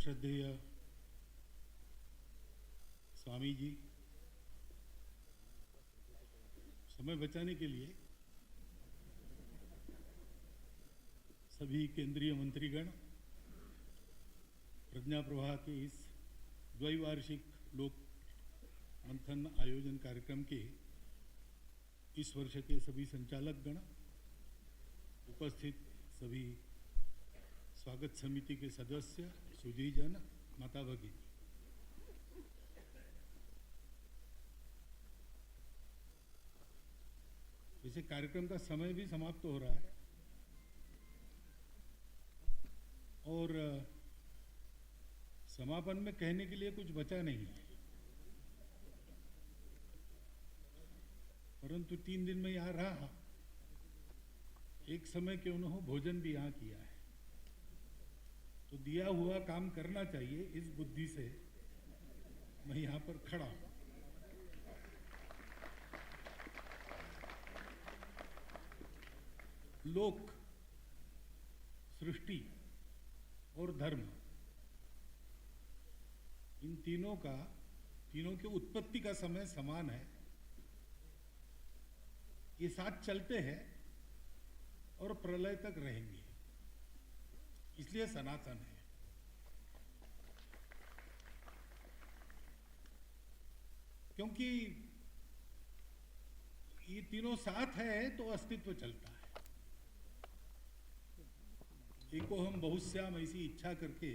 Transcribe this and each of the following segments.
श्रद्धेय स्वामी जी, समय बचाने के लिए सभी केंद्रीय मंत्रीगण प्रज्ञा प्रवाह के इस द्वैवार्षिक लोक मंथन आयोजन कार्यक्रम के इस वर्ष के सभी संचालक गण, उपस्थित सभी स्वागत समिति के सदस्य, सुधीजन, माता भगिनी, वैसे कार्यक्रम का समय भी समाप्त हो रहा है और समापन में कहने के लिए कुछ बचा नहीं है, परंतु 3 दिन में यहाँ रहा, एक समय क्यों न हो भोजन भी यहाँ किया है, तो दिया हुआ काम करना चाहिए, इस बुद्धि से मैं यहाँ पर खड़ा हूँ। लोक, सृष्टि और धर्म, इन तीनों के उत्पत्ति का समय समान है, ये साथ चलते हैं और प्रलय तक रहेंगे, इसलिए सनातन है। क्योंकि ये तीनों साथ है तो अस्तित्व चलता है। एको हम बहुश्याम ऐसी इच्छा करके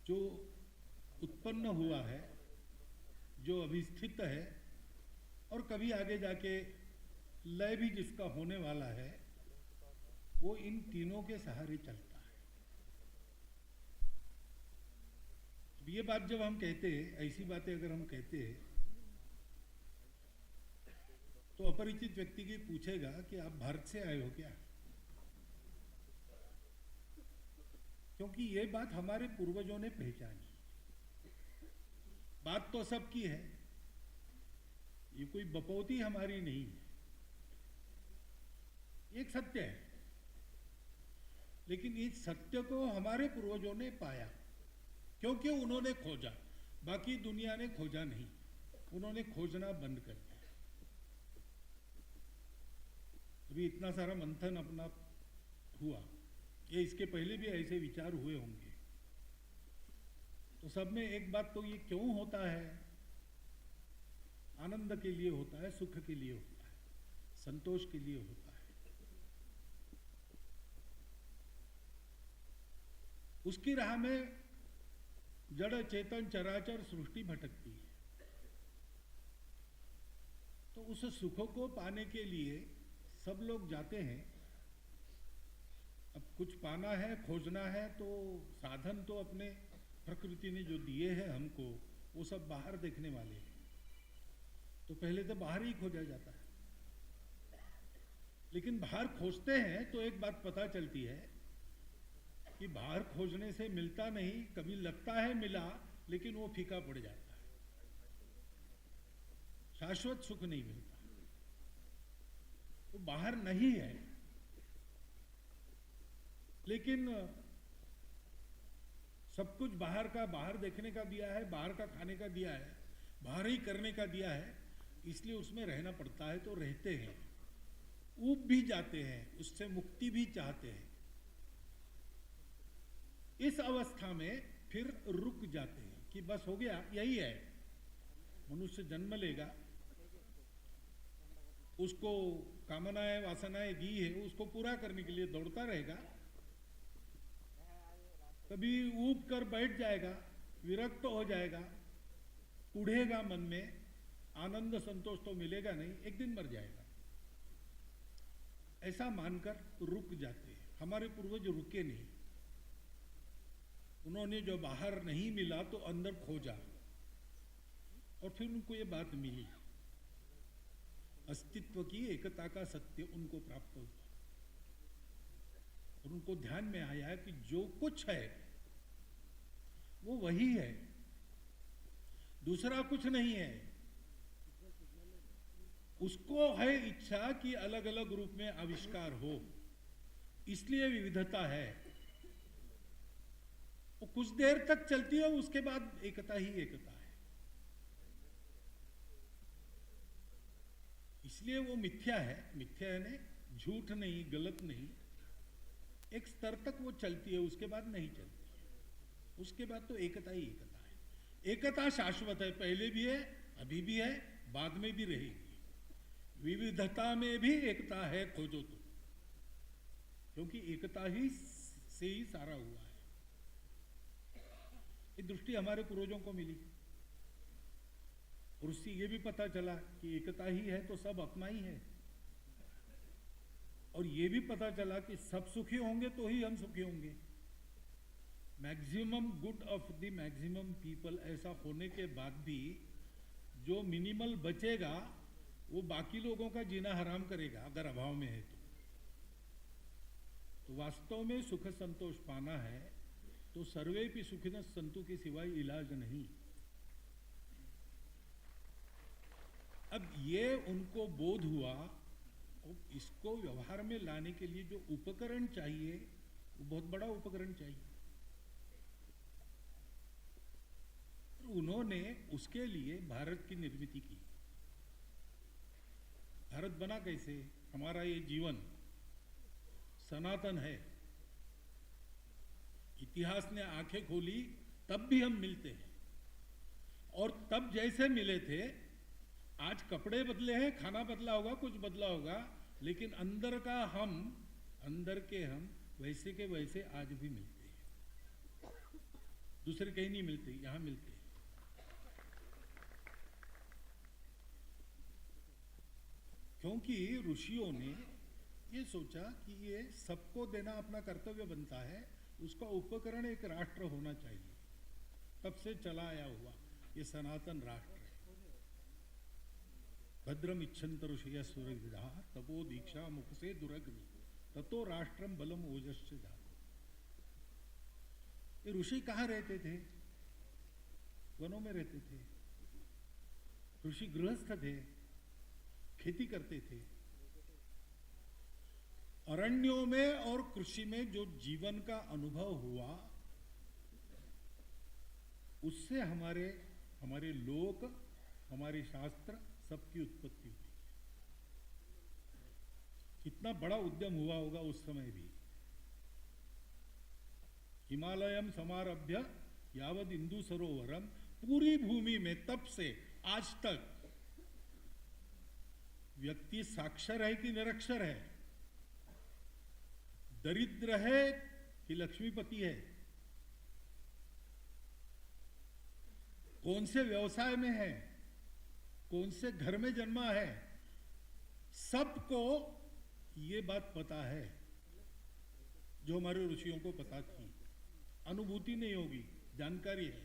जो उत्पन्न हुआ है, जो अभी स्थित है और कभी आगे जाके लय भी जिसका होने वाला है, वो इन तीनों के सहारे चलता है। ये बात जब हम कहते हैं, ऐसी बातें अगर हम कहते हैं, तो अपरिचित व्यक्ति की पूछेगा कि आप भारत से आए हो क्या? क्योंकि ये बात हमारे पूर्वजों ने पहचानी। बात तो सबकी है, ये कोई बपौती हमारी नहीं है, एक सत्य है। लेकिन इस सत्य को हमारे पूर्वजों ने पाया क्योंकि उन्होंने खोजा, बाकी दुनिया ने खोजा नहीं, उन्होंने खोजना बंद कर दिया। अभी इतना सारा मंथन अपना हुआ, ये इसके पहले भी ऐसे विचार हुए होंगे, तो सब में एक बात तो ये क्यों होता है? आनंद के लिए होता है, सुख के लिए होता है, संतोष के लिए होता है। उसकी राह में जड़ चेतन चराचर सृष्टि भटकती है, तो उस सुख को पाने के लिए सब लोग जाते हैं। अब कुछ पाना है, खोजना है, तो साधन तो अपने प्रकृति ने जो दिए हैं हमको, वो सब बाहर देखने वाले हैं, तो पहले तो बाहर ही खोजा जाता है। लेकिन बाहर खोजते हैं तो एक बात पता चलती है कि बाहर खोजने से मिलता नहीं, कभी लगता है मिला, लेकिन वो फीका पड़ जाता है, शाश्वत सुख नहीं मिलता। तो बाहर नहीं है, लेकिन सब कुछ बाहर का, बाहर देखने का दिया है, बाहर का खाने का दिया है, बाहर ही करने का दिया है, इसलिए उसमें रहना पड़ता है, तो रहते हैं, ऊब भी जाते हैं, उससे मुक्ति भी चाहते हैं। इस अवस्था में फिर रुक जाते हैं कि बस हो गया, यही है। मनुष्य जन्म लेगा, उसको कामनाएं वासनाएं दी है, उसको पूरा करने के लिए दौड़ता रहेगा, कभी ऊब कर बैठ जाएगा, विरक्त हो जाएगा, उड़ेगा मन में, आनंद संतोष तो मिलेगा नहीं, एक दिन मर जाएगा, ऐसा मानकर रुक जाते हैं। हमारे पूर्वज रुके नहीं, उन्होंने जो बाहर नहीं मिला तो अंदर खोजा, और फिर उनको ये बात मिली, अस्तित्व की एकता का सत्य उनको प्राप्त हुआ, और उनको ध्यान में आया कि जो कुछ है वो वही है, दूसरा कुछ नहीं है। उसको है इच्छा कि अलग अलग रूप में आविष्कार हो, इसलिए विविधता है। वो कुछ देर तक चलती है, उसके बाद एकता ही एकता है। इसलिए वो मिथ्या है। मिथ्या यानी झूठ नहीं, गलत नहीं, एक स्तर तक वो चलती है, उसके बाद नहीं चलती है। उसके बाद तो एकता ही एकता है। एकता शाश्वत है, पहले भी है, अभी भी है, बाद में भी रहेगी। विविधता में भी एकता है, खोजो तो, क्योंकि एकता ही से ही सारा हुआ है। ये दृष्टि हमारे पूर्वजों को मिली, और उससे ये भी पता चला कि एकता ही है तो सब अपना ही है, और ये भी पता चला कि सब सुखी होंगे तो ही हम सुखी होंगे। Maximum good of the maximum people, ऐसा होने के बाद भी जो मिनिमल बचेगा वो बाकी लोगों का जीना हराम करेगा, अगर अभाव में है तो वास्तव में सुख संतोष पाना है तो सर्वे भी सुखिन संतु के सिवाय इलाज नहीं। अब ये उनको बोध हुआ, और इसको व्यवहार में लाने के लिए जो उपकरण चाहिए वो बहुत बड़ा उपकरण चाहिए। उन्होंने उसके लिए भारत की निर्मित की। भारत बना कैसे? हमारा ये जीवन सनातन है, इतिहास ने आंखें खोली तब भी हम मिलते हैं, और तब जैसे मिले थे, आज कपड़े बदले हैं, खाना बदला होगा, कुछ बदला होगा, लेकिन अंदर का हम, अंदर के हम वैसे के वैसे आज भी मिलते हैं। दूसरे कहीं नहीं मिलते, यहां मिलते हैं। क्योंकि ऋषियों ने ये सोचा कि ये सबको देना अपना कर्तव्य बनता है, उसका उपकरण एक राष्ट्र होना चाहिए। तब से चला आया हुआ ये सनातन राष्ट्र है। भद्रम इच्छन्त ऋषिय सुरविधा तपो दीक्षा मुख से दुरग्नि ततो राष्ट्रम बलम ओजश्च जातो। ये ऋषि कहाँ रहते थे? वनों में रहते थे। ऋषि गृहस्थ थे, खेती करते थे। अरण्यों में और कृषि में जो जीवन का अनुभव हुआ, उससे हमारे लोक, हमारे शास्त्र सबकी उत्पत्ति हुई। कितना बड़ा उद्यम हुआ होगा उस समय भी। हिमालयम समारभ्य यावद इंदु सरोवरम, पूरी भूमि में तब से आज तक व्यक्ति साक्षर है कि निरक्षर है, दरिद्र है कि लक्ष्मीपति है, कौन से व्यवसाय में है, कौन से घर में जन्मा है, सबको ये बात पता है जो हमारे ऋषियों को पता थी। अनुभूति नहीं होगी, जानकारी है।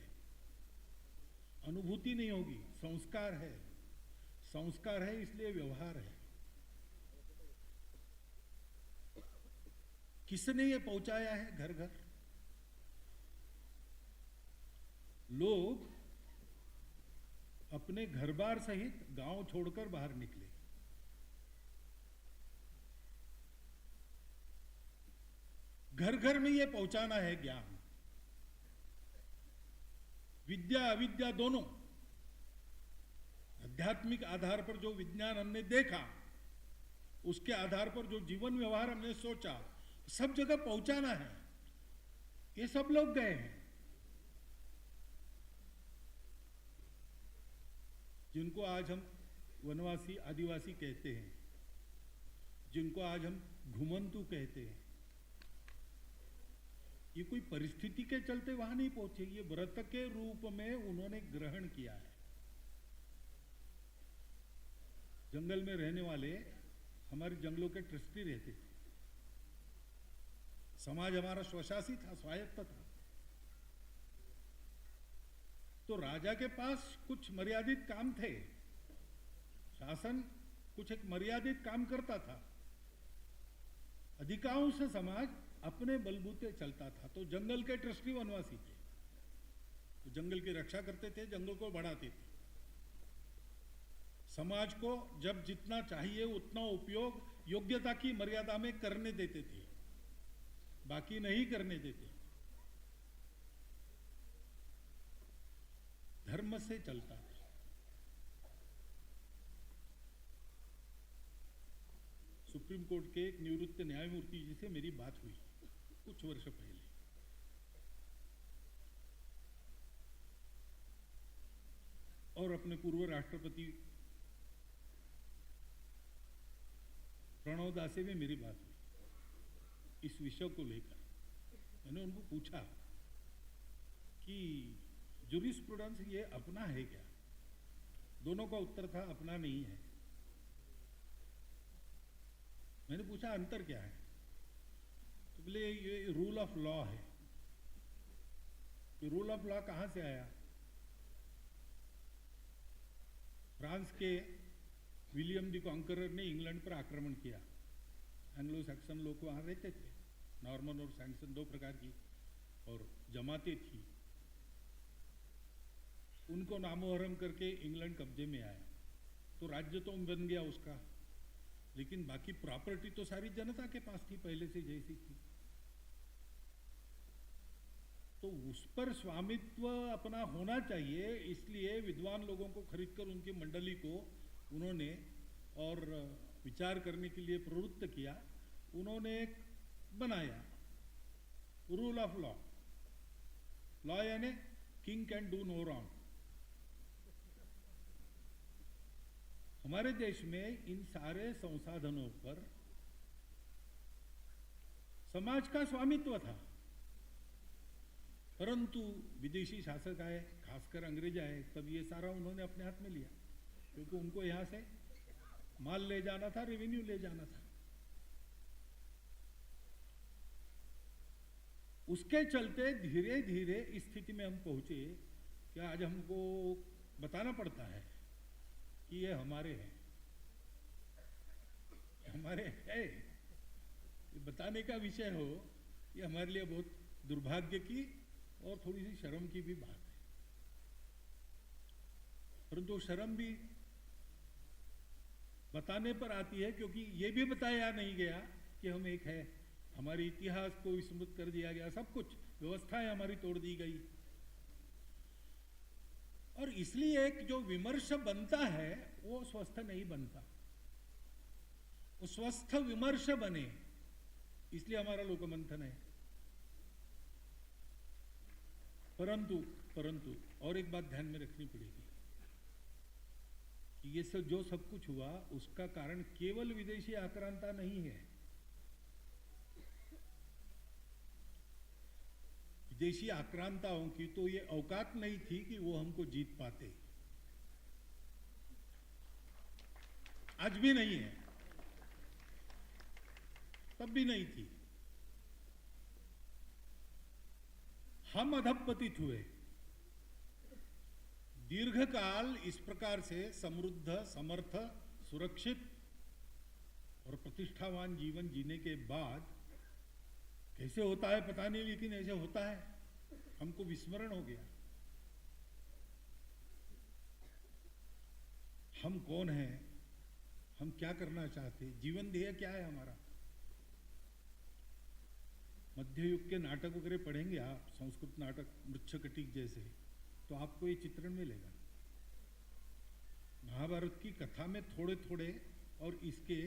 अनुभूति नहीं होगी, संस्कार है। संस्कार है इसलिए व्यवहार है। किसने ये पहुंचाया है घर घर? लोग अपने घर बार सहित गांव छोड़कर बाहर निकले। घर घर में ये पहुंचाना है ज्ञान। विद्या अविद्या दोनों, आध्यात्मिक आधार पर जो विज्ञान हमने देखा, उसके आधार पर जो जीवन व्यवहार हमने सोचा, सब जगह पहुंचाना है। ये सब लोग गए हैं। जिनको आज हम वनवासी आदिवासी कहते हैं, जिनको आज हम घुमंतु कहते हैं, ये कोई परिस्थिति के चलते वहां नहीं पहुंचे। ये व्रत के रूप में उन्होंने ग्रहण किया है। जंगल में रहने वाले हमारे जंगलों के ट्रस्टी रहते थे। समाज हमारा स्वशासी था, स्वायत्त था। तो राजा के पास कुछ मर्यादित काम थे, शासन कुछ एक मर्यादित काम करता था। अधिकांश समाज अपने बलबूते चलता था। तो जंगल के ट्रस्टी वनवासी थे, तो जंगल की रक्षा करते थे, जंगल को बढ़ाते थे। समाज को जब जितना चाहिए उतना उपयोग योग्यता की मर्यादा में करने देते थे, बाकी नहीं करने देते। धर्म से चलता था। सुप्रीम कोर्ट के एक निवृत्त न्यायमूर्ति जी से मेरी बात हुई कुछ वर्ष पहले। और अपने पूर्व राष्ट्रपति प्रणव दा से भी मेरी बात हुई इस विषय को लेकर। मैंने उनको पूछा कि जूरिस्प्रूडेंस ये अपना है क्या? दोनों का उत्तर था अपना नहीं है। मैंने पूछा अंतर क्या है? तो बोले ये रूल ऑफ लॉ है। तो रूल ऑफ लॉ कहां से आया? फ्रांस के विलियम द कॉन्करर ने इंग्लैंड पर आक्रमण किया। एंग्लो सैक्सन लोग वहां रहते थे, नॉर्मन और सैक्सन दो प्रकार की और जमातें थी। उनको नामोहरम करके इंग्लैंड कब्जे में आया तो राज्य तो बन गया उसका, लेकिन बाकी प्रॉपर्टी तो सारी जनता के पास थी पहले से जैसी थी। तो उस पर स्वामित्व अपना होना चाहिए, इसलिए विद्वान लोगों को खरीदकर उनकी मंडली को उन्होंने और विचार करने के लिए प्रवृत्त किया। उन्होंने एक बनाया रूल ऑफ लॉ। लॉ यानी king can do no wrong. हमारे देश में इन सारे संसाधनों पर समाज का स्वामित्व था, परंतु विदेशी शासक आए, खासकर अंग्रेज आए, तब ये सारा उन्होंने अपने हाथ में लिया, क्योंकि उनको यहां से माल ले जाना था, रेवेन्यू ले जाना था। उसके चलते धीरे धीरे इस स्थिति में हम पहुंचे कि आज हमको बताना पड़ता है कि ये हमारे हैं, हमारे है। ये बताने का विषय हो, ये हमारे लिए बहुत दुर्भाग्य की और थोड़ी सी शर्म की भी बात है। परंतु शर्म भी बताने पर आती है, क्योंकि ये भी बताया नहीं गया कि हम एक है। हमारे इतिहास को विस्मृत कर दिया गया, सब कुछ व्यवस्थाएं हमारी तोड़ दी गई। और इसलिए एक जो विमर्श बनता है वो स्वस्थ नहीं बनता। वो स्वस्थ विमर्श बने, इसलिए हमारा लोकमंथन है। परंतु और एक बात ध्यान में रखनी पड़ेगी कि ये जो सब कुछ हुआ उसका कारण केवल विदेशी आक्रांता नहीं है। विदेशी आक्रांताओं की तो ये औकात नहीं थी कि वो हमको जीत पाते, आज भी नहीं है, तब भी नहीं थी। हम अधपतित हुए। दीर्घकाल इस प्रकार से समृद्ध, समर्थ, सुरक्षित और प्रतिष्ठावान जीवन जीने के बाद कैसे होता है पता नहीं, लेकिन ऐसे होता है, हमको विस्मरण हो गया। हम कौन हैं, हम क्या करना चाहते हैं, जीवन ध्येय क्या है हमारा। मध्य युग के नाटक वगैरह पढ़ेंगे आप, संस्कृत नाटक मृच्छकटिक जैसे, तो आपको ये चित्रण मिलेगा। महाभारत की कथा में थोड़े थोड़े और इसके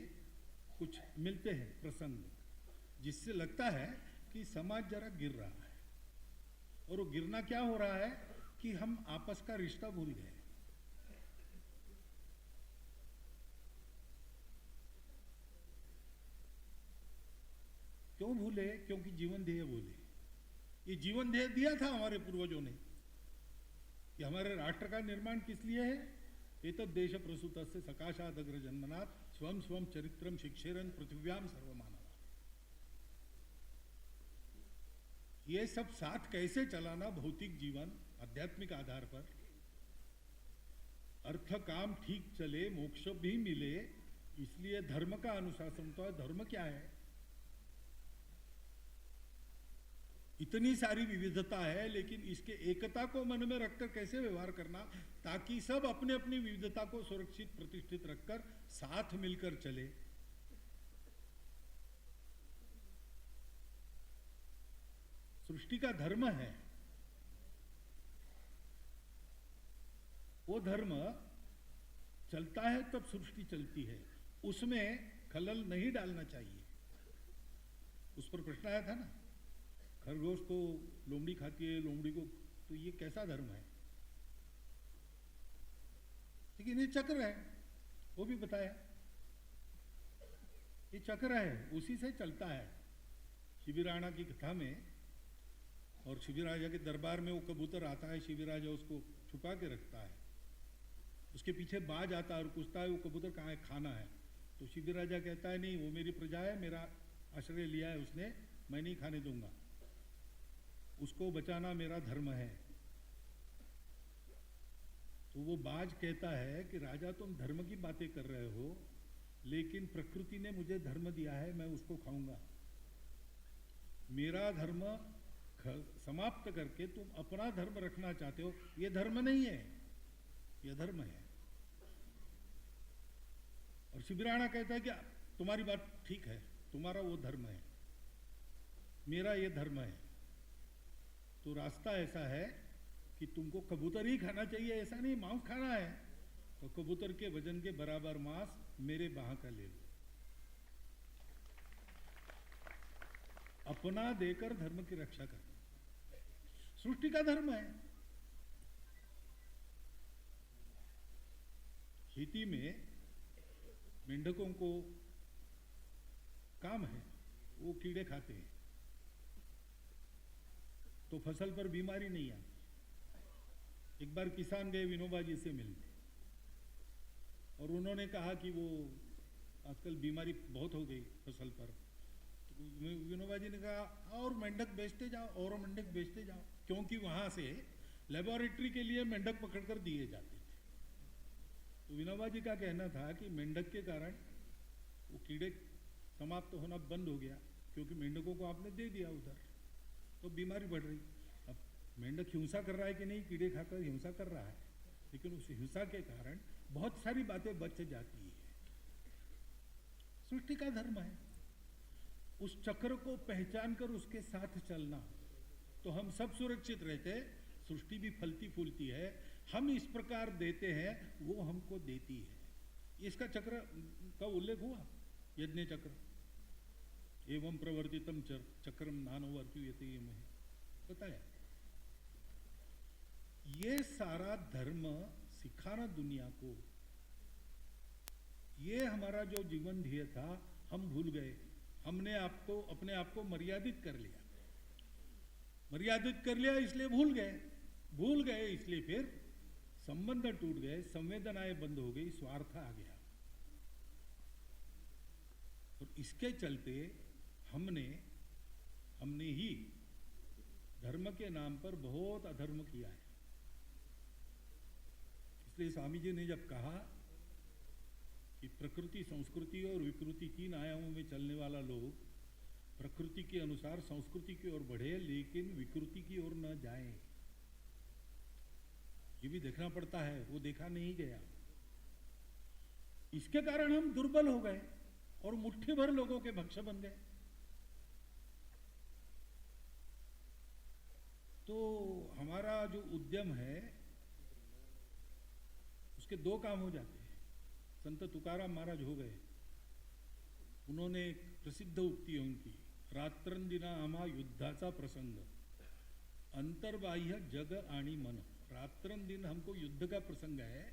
कुछ मिलते हैं प्रसंग, जिससे लगता है कि समाज जरा गिर रहा है। और वो गिरना क्या हो रहा है कि हम आपस का रिश्ता भूल गए। क्यों भूले? क्योंकि जीवन ध्येय बोले। ये जीवन ध्येय दिया था हमारे पूर्वजों ने कि हमारे राष्ट्र का निर्माण किस लिए है। एतद् देश प्रसूतस्य सकाशात् अग्र जन्मनात् स्वम स्वम चरित्रम शिक्षेरन पृथिव्याम सर्वमानव। ये सब साथ कैसे चलाना, भौतिक जीवन आध्यात्मिक आधार पर, अर्थ काम ठीक चले, मोक्ष भी मिले, इसलिए धर्म का अनुशासन। तो धर्म क्या है? इतनी सारी विविधता है, लेकिन इसके एकता को मन में रखकर कैसे व्यवहार करना, ताकि सब अपने अपनी विविधता को सुरक्षित प्रतिष्ठित रखकर साथ मिलकर चले। सृष्टि का धर्म है। वो धर्म चलता है तब सृष्टि चलती है, उसमें खलल नहीं डालना चाहिए। उस पर प्रश्न आया था ना, खरगोश को लोमड़ी खाती है, लोमड़ी को, तो ये कैसा धर्म है? लेकिन ये चक्र है, वो भी बताया, ये चक्र है, उसी से चलता है। शिबिराणा की कथा में, और शिबिराजा के दरबार में वो कबूतर आता है, शिबिराजा उसको छुपा के रखता है, उसके पीछे बाज आता है और पूछता है वो कबूतर कहाँ है, खाना है। तो शिबिराजा कहता है नहीं, वो मेरी प्रजा है, मेरा आश्रय लिया है उसने, मैं नहीं खाने दूंगा, उसको बचाना मेरा धर्म है। तो वो बाज कहता है कि राजा तुम धर्म की बातें कर रहे हो, लेकिन प्रकृति ने मुझे धर्म दिया है, मैं उसको खाऊंगा। मेरा धर्म समाप्त करके तुम अपना धर्म रखना चाहते हो, यह धर्म नहीं है, यह धर्म है। और शिबिराणा कहता है कि तुम्हारी बात ठीक है, तुम्हारा वो धर्म है, मेरा ये धर्म है। तो रास्ता ऐसा है कि तुमको कबूतर ही खाना चाहिए, ऐसा नहीं मांस खाना है, तो कबूतर के वजन के बराबर मांस मेरे बाह का ले लो। अपना देकर धर्म की रक्षा करना सृष्टि का धर्म है। खेती में मेंढकों को काम है, वो कीड़े खाते हैं, तो फसल पर बीमारी नहीं आती। एक बार किसान गए विनोबा जी से मिलने, और उन्होंने कहा कि वो आजकल बीमारी बहुत हो गई फसल पर। तो विनोबा जी ने कहा और मेंढक बेचते जाओ, और मेंढक बेचते जाओ, क्योंकि वहां से लेबोरेटरी के लिए मेंढक पकड़कर दिए जाते थे। तो विनोबा जी का कहना था कि मेंढक के कारण वो कीड़े समाप्त होना बंद हो गया, क्योंकि मेंढकों को आपने दे दिया उधर, तो बीमारी बढ़ रही। अब मेंढक हिंसा कर रहा है कि नहीं, कीड़े खाकर हिंसा कर रहा है, लेकिन उस हिंसा के कारण बहुत सारी बातें बच जाती है। सृष्टि का धर्म है, उस चक्र को पहचान कर उसके साथ चलना, तो हम सब सुरक्षित रहते, सृष्टि भी फलती फूलती है। हम इस प्रकार देते हैं, वो हमको देती है। इसका चक्र का उल्लेख हुआ यज्ञ चक्र, एवं प्रवर्तितम चक्रम नानो वर्त्युयते में बताया। ये सारा धर्म सिखाना दुनिया को, ये हमारा जो जीवन ध्येय था हम भूल गए। हमने आपको अपने आप को मर्यादित कर लिया, मर्यादित कर लिया इसलिए भूल गए इसलिए फिर संबंध टूट गए, संवेदनाएं बंद हो गई, स्वार्थ आ गया। और इसके चलते हमने ही धर्म के नाम पर बहुत अधर्म किया है। इसलिए स्वामी जी ने जब कहा कि प्रकृति, संस्कृति और विकृति, तीन आयामों में चलने वाला लोग प्रकृति के अनुसार संस्कृति की ओर बढ़े, लेकिन विकृति की ओर न जाए, ये भी देखना पड़ता है, वो देखा नहीं गया। इसके कारण हम दुर्बल हो गए और मुट्ठी भर लोगों के भक्ष बन गए। तो हमारा जो उद्यम है उसके दो काम हो जाते हैं। संत तुकाराम महाराज हो गए, उन्होंने एक प्रसिद्ध उक्ति है उनकी, रात्रंदिना आम्हा युद्धाचा प्रसंग, अंतर्बाह्य जग आणि मन। रात्रंदिन हमको युद्ध का प्रसंग है,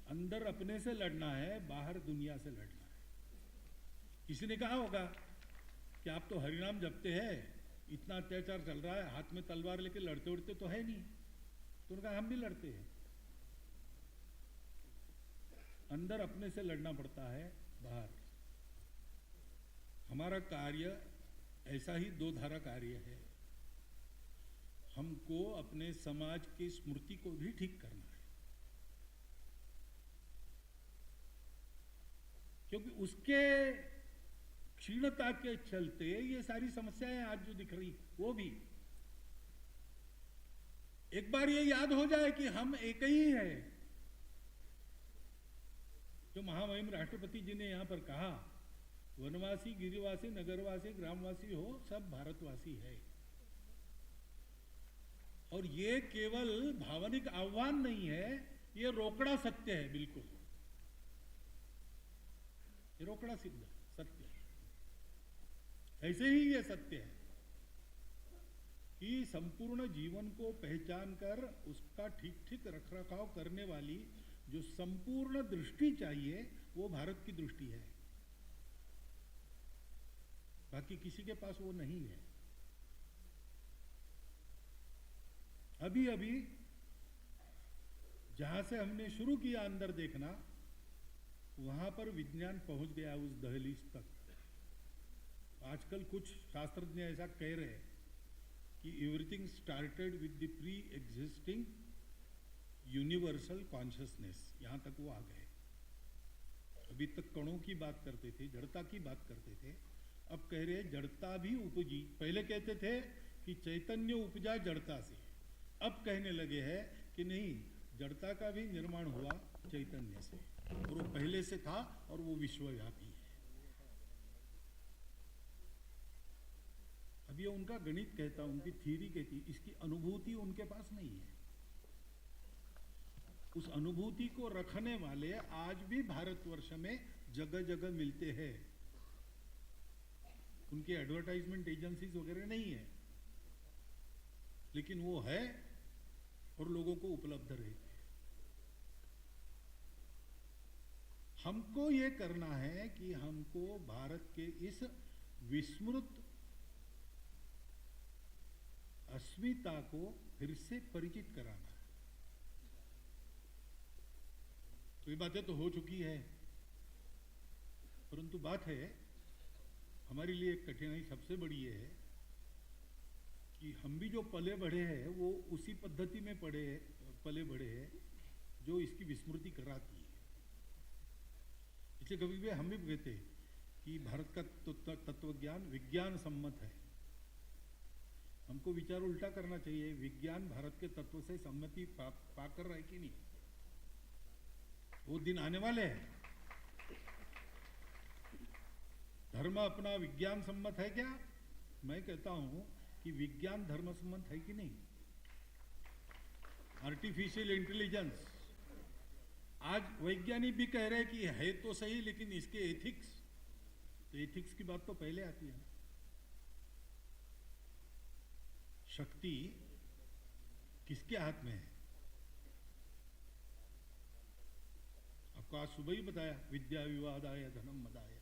अंदर अपने से लड़ना है, बाहर दुनिया से लड़ना है। किसी ने कहा होगा कि आप तो हरिनाम जपते हैं, इतना अत्याचार चल रहा है, हाथ में तलवार लेके लड़ते उड़ते तो है नहीं। तो उन्होंने कहा हम भी लड़ते हैं, अंदर अपने से लड़ना पड़ता है, बाहर। हमारा कार्य ऐसा ही दो धारा कार्य है। हमको अपने समाज की स्मृति को भी ठीक करना है, क्योंकि उसके क्षीणता के चलते ये सारी समस्याएं आज जो दिख रही, वो भी एक बार ये याद हो जाए कि हम एक ही है। जो महामहिम राष्ट्रपति जी ने यहां पर कहा, वनवासी, गिरिवासी, नगरवासी, ग्रामवासी हो, सब भारतवासी है। और ये केवल भावनिक आह्वान नहीं है, ये रोकड़ा सत्य है, बिल्कुल ये रोकड़ा सिद्ध सत्य है। ऐसे ही ये सत्य है कि संपूर्ण जीवन को पहचान कर उसका ठीक ठीक रखरखाव करने वाली जो संपूर्ण दृष्टि चाहिए वो भारत की दृष्टि है, बाकी किसी के पास वो नहीं है। अभी अभी जहां से हमने शुरू किया अंदर देखना, वहां पर विज्ञान पहुंच गया उस दहलीज तक। आजकल कुछ शास्त्रज्ञ ऐसा कह रहे हैं कि everything started with the pre existing universal consciousness, यहां तक वो आ गए। अभी तक कणों की बात करते थे, जड़ता की बात करते थे, अब कह रहे जड़ता भी उपजी। पहले कहते थे कि चैतन्य उपजा जड़ता से, अब कहने लगे हैं कि नहीं, जड़ता का भी निर्माण हुआ चैतन्य से, और वो पहले से था और वो विश्वव्यापी है। अब ये उनका गणित कहता, उनकी थ्योरी कहती, इसकी अनुभूति उनके पास नहीं है। उस अनुभूति को रखने वाले आज भी भारतवर्ष में जगह जगह मिलते हैं। उनके एडवर्टाइजमेंट एजेंसीज वगैरह नहीं है, लेकिन वो है और लोगों को उपलब्ध रहते हैं। हमको ये करना है कि हमको भारत के इस विस्मृत अस्मिता को फिर से परिचित कराना है। तो ये बातें तो हो चुकी है, परंतु बात है हमारे लिए कठिनाई सबसे बड़ी ये है कि हम भी जो पले बढ़े हैं वो उसी पद्धति में पले बढ़े हैं जो इसकी विस्मृति कराती है। इसलिए कभी भी हम भी कहते हैं कि भारत का तत्वज्ञान विज्ञान सम्मत है। हमको विचार उल्टा करना चाहिए, विज्ञान भारत के तत्व से सम्मति पाकर रहा है कि नहीं। वो दिन आने वाले हैं। धर्म अपना विज्ञान सम्मत है क्या? मैं कहता हूं कि विज्ञान धर्म सम्मत है कि नहीं। आर्टिफिशियल इंटेलिजेंस, आज वैज्ञानिक भी कह रहे हैं कि है तो सही, लेकिन इसके एथिक्स, तो एथिक्स की बात तो पहले आती है ना। शक्ति किसके हाथ में है? आपको आज सुबह ही बताया, विद्या विवादाय धनम मदाय।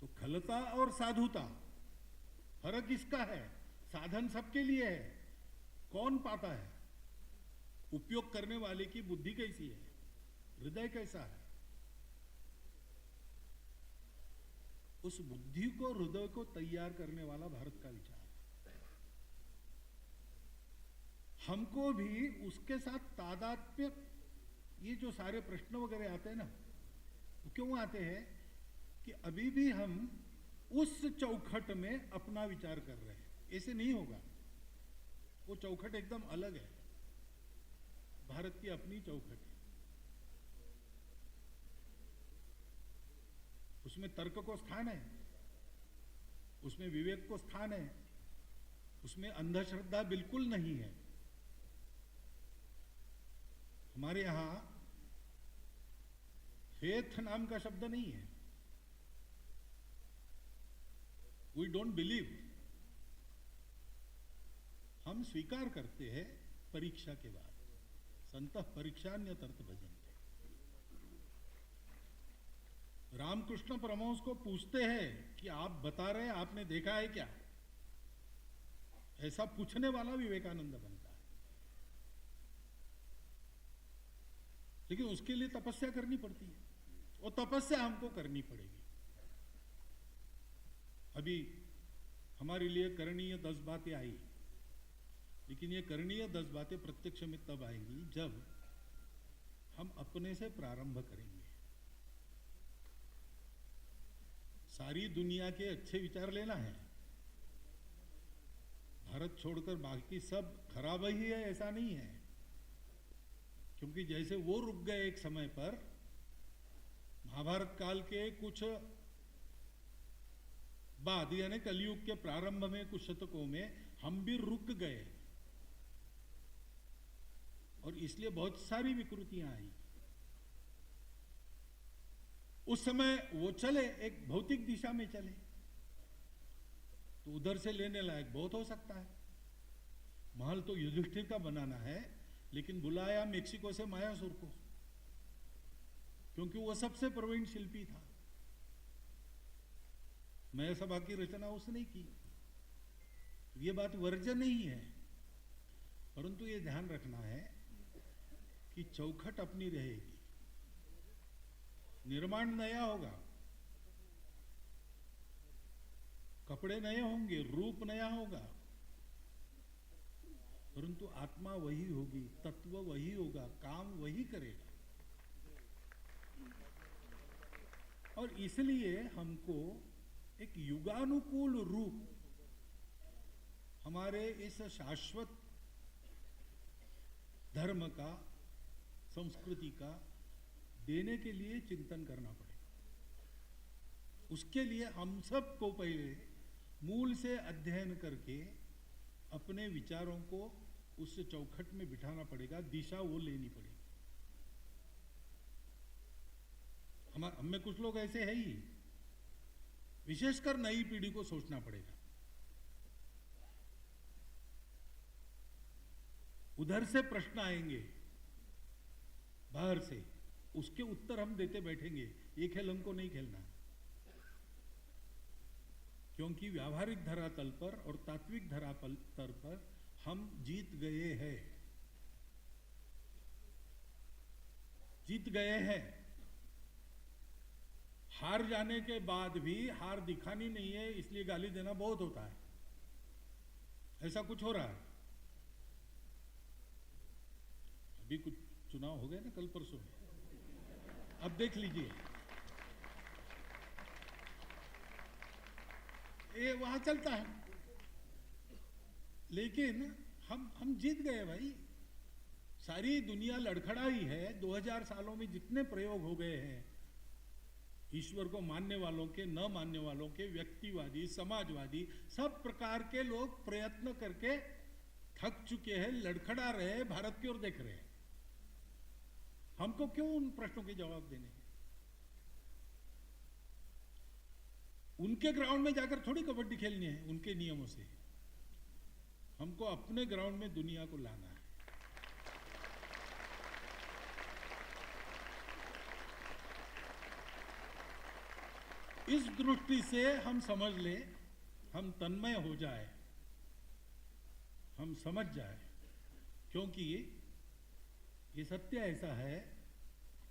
तो खलता और साधुता, फर्क इसका है। साधन सबके लिए है, कौन पाता है? उपयोग करने वाले की बुद्धि कैसी है, हृदय कैसा है। उस बुद्धि को, हृदय को तैयार करने वाला भारत का विचार है। हमको भी उसके साथ तादात्म्य, ये जो सारे प्रश्न वगैरह आते हैं ना, वो क्यों आते हैं कि अभी भी हम उस चौखट में अपना विचार कर रहे हैं। ऐसे नहीं होगा, वो चौखट एकदम अलग है। भारत की अपनी चौखट है, उसमें तर्क को स्थान है, उसमें विवेक को स्थान है, उसमें अंधश्रद्धा बिल्कुल नहीं है। हमारे यहां फेथ नाम का शब्द नहीं है। We don't believe. हम स्वीकार करते हैं परीक्षा के बाद। संतः परीक्षान्यतर्थ भजन्ते। रामकृष्ण परमहंस को पूछते हैं कि आप बता रहे हैं, आपने देखा है क्या? ऐसा पूछने वाला विवेकानंद बनता है। लेकिन उसके लिए तपस्या करनी पड़ती है, और तपस्या हमको करनी पड़ेगी। अभी हमारे लिए करणीय 10 बातें आई, लेकिन ये करणीय 10 बातें प्रत्यक्ष में तब आएंगी जब हम अपने से प्रारंभ करेंगे। सारी दुनिया के अच्छे विचार लेना है, भारत छोड़कर बाकी सब खराब ही है ऐसा नहीं है। क्योंकि जैसे वो रुक गए एक समय पर, महाभारत काल के कुछ बाद, यानी कलयुग के प्रारंभ में कुछ शतकों में हम भी रुक गए। और इसलिए बहुत सारी विकृतियां आई। उस समय वो चले, एक भौतिक दिशा में चले, तो उधर से लेने लायक बहुत हो सकता है। महल तो युधिष्ठिर का बनाना है, लेकिन बुलाया मेक्सिको से मायासुर को, क्योंकि वो सबसे प्रवीण शिल्पी था। मया सभा की रचना उसने की। ये बात वर्ज्य नहीं है, परंतु ये ध्यान रखना है कि चौखट अपनी रहेगी, निर्माण नया होगा, कपड़े नए होंगे, रूप नया होगा, परंतु आत्मा वही होगी, तत्व वही होगा, काम वही करेगा। और इसलिए हमको एक युगानुकूल रूप हमारे इस शाश्वत धर्म का, संस्कृति का देने के लिए चिंतन करना पड़ेगा। उसके लिए हम सबको पहले मूल से अध्ययन करके अपने विचारों को उस चौखट में बिठाना पड़ेगा, दिशा वो लेनी पड़ेगी। हमें कुछ लोग ऐसे है ही, विशेषकर नई पीढ़ी को सोचना पड़ेगा। उधर से प्रश्न आएंगे, बाहर से, उसके उत्तर हम देते बैठेंगे। ये खेल हमको नहीं खेलना, क्योंकि व्यावहारिक धरातल पर और तात्विक धरातल पर हम जीत गए हैं, जीत गए हैं। हार जाने के बाद भी हार दिखानी नहीं है, इसलिए गाली देना बहुत होता है। ऐसा कुछ हो रहा है। अभी कुछ चुनाव हो गए ना कल परसों में, अब देख लीजिए, ये वहां चलता है। लेकिन हम जीत गए भाई। सारी दुनिया लड़खड़ाई है। 2000 सालों में जितने प्रयोग हो गए हैं, ईश्वर को मानने वालों के, न मानने वालों के, व्यक्तिवादी, समाजवादी, सब प्रकार के लोग प्रयत्न करके थक चुके हैं, लड़खड़ा रहे हैं, भारत की ओर देख रहे हैं। हमको क्यों उन प्रश्नों के जवाब देने हैं? उनके ग्राउंड में जाकर थोड़ी कबड्डी खेलनी है उनके नियमों से। हमको अपने ग्राउंड में दुनिया को लाना है। इस दृष्टि से हम समझ ले, हम तन्मय हो जाए, हम समझ जाए, क्योंकि ये सत्य ऐसा है,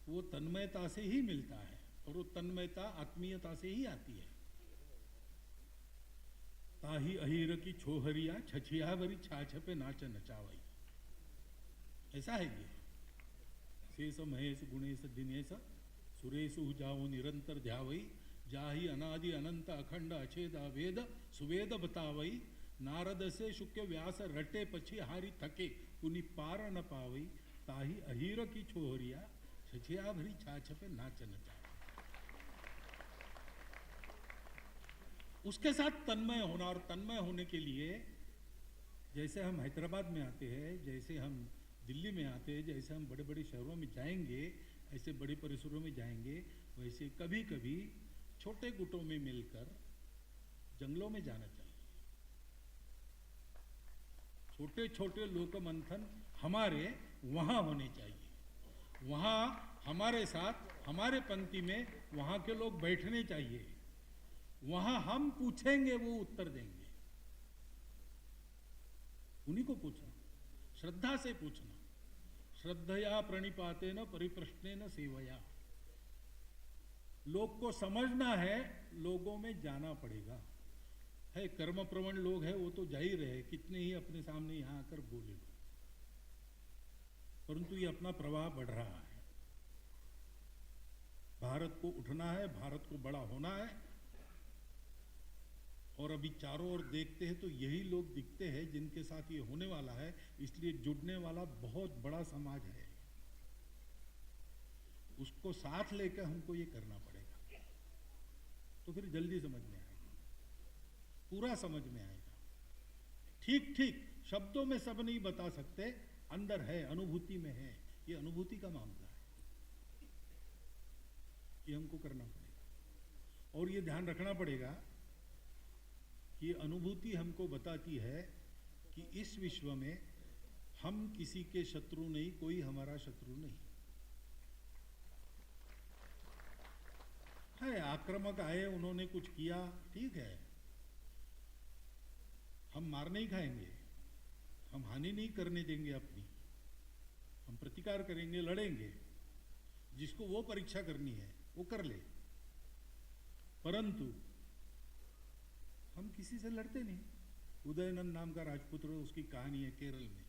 वो तन्मयता से ही मिलता है, और वो तन्मयता आत्मीयता से ही आती है। ताही अहीर की छोहरिया छछिया भरी छाछ पे नाच नचावई, ऐसा है ये। शेष महेश गुणेश दिनेश सुरेश जाओ निरंतर ध्यावई, जाहि अनादि अनंत अखंड अछेदा वेद सुवेद बतावई, नारद से शुक्र व्यास रटे पछी हारी थके पुनि पार न पावई, ताही अहीर की छोहरिया छछिया भरी छाछ पे नाच नचावई। उसके साथ तन्मय होना, और तन्मय होने के लिए जैसे हम हैदराबाद में आते हैं, जैसे हम दिल्ली में आते हैं, जैसे हम बड़े बड़े शहरों में जाएंगे, ऐसे बड़े परिसरों में जाएंगे, वैसे कभी कभी छोटे गुटों में मिलकर जंगलों में जाना चाहिए। छोटे छोटे लोक मंथन हमारे वहां होने चाहिए। वहां हमारे साथ, हमारे पंक्ति में वहां के लोग बैठने चाहिए। वहां हम पूछेंगे, वो उत्तर देंगे। उन्हीं को पूछना, श्रद्धा से पूछना। श्रद्धया प्रणिपाते न परिप्रश्ने न सेवया। लोग को समझना है, लोगों में जाना पड़ेगा। है कर्म प्रवण लोग हैं, वो तो जा ही रहे, कितने ही अपने सामने यहां आकर बोले लो, परंतु ये अपना प्रवाह बढ़ रहा है। भारत को उठना है, भारत को बड़ा होना है। और अभी चारों ओर देखते हैं तो यही लोग दिखते हैं जिनके साथ ये होने वाला है, इसलिए जुड़ने वाला बहुत बड़ा समाज है। उसको साथ लेकर हमको ये करना पड़ेगा, तो फिर जल्दी समझ में आएगा, पूरा समझ में आएगा। ठीक ठीक शब्दों में सब नहीं बता सकते, अंदर है, अनुभूति में है। ये अनुभूति का मामला है, ये हमको करना पड़ेगा। और ये ध्यान रखना पड़ेगा कि अनुभूति हमको बताती है कि इस विश्व में हम किसी के शत्रु नहीं, कोई हमारा शत्रु नहीं है। आक्रामक आए, उन्होंने कुछ किया, ठीक है, हम मार नहीं खाएंगे, हम हानि नहीं करने देंगे अपनी, हम प्रतिकार करेंगे, लड़ेंगे। जिसको वो परीक्षा करनी है वो कर ले, परंतु हम किसी से लड़ते नहीं। उदयनंद नाम का राजपुत्र, उसकी कहानी है केरल में।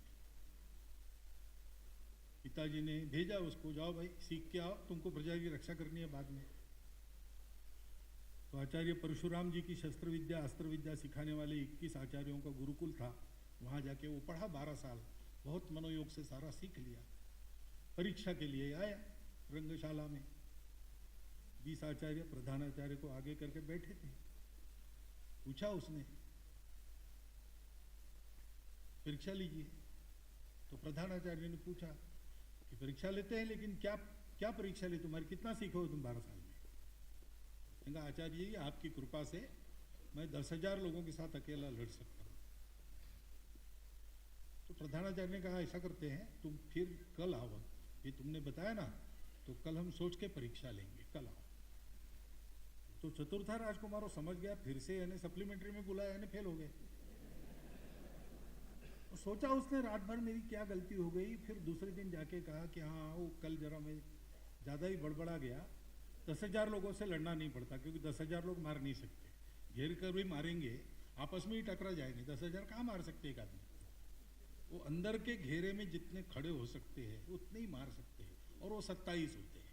पिताजी ने भेजा उसको, जाओ भाई सीख के आओ, तुमको प्रजा की रक्षा करनी है बाद में। तो आचार्य परशुराम जी की शस्त्र विद्या अस्त्र विद्या सिखाने वाले 21 आचार्यों का गुरुकुल था। वहाँ जाके वो पढ़ा 12 साल, बहुत मनोयोग से सारा सीख लिया। परीक्षा के लिए आया रंगशाला में, 20 आचार्य प्रधानाचार्य को आगे करके बैठे थे। पूछा उसने, परीक्षा लीजिए। तो प्रधानाचार्य ने पूछा कि परीक्षा लेते हैं, लेकिन क्या क्या परीक्षा ले, तुम्हारी कितना सीखे हो तुम 12 साल में? कहा आचार्य जी आपकी कृपा से मैं 10,000 लोगों के साथ अकेला लड़ सकता हूँ। तो प्रधानाचार्य ने कहा ऐसा करते हैं, तुम फिर कल आओ, ये तुमने बताया ना, तो कल हम सोच के परीक्षा लेंगे, कल आओ। तो चतुर्था राजकुमारों समझ गया, फिर से यानी सप्लीमेंट्री में बुलाया, यानी फेल हो गए। तो सोचा उसने रात भर मेरी क्या गलती हो गई। फिर दूसरे दिन जाके कहा कि हाँ वो कल जरा मैं ज़्यादा ही बड़बड़ा गया, 10,000 लोगों से लड़ना नहीं पड़ता, क्योंकि 10,000 लोग मार नहीं सकते, घेर कर भी मारेंगे आपस में ही टकरा जाएंगे, 10,000 कहाँ मार सकते एक आदमी। वो अंदर के घेरे में जितने खड़े हो सकते हैं उतने ही मार सकते हैं, और वो 27 होते हैं।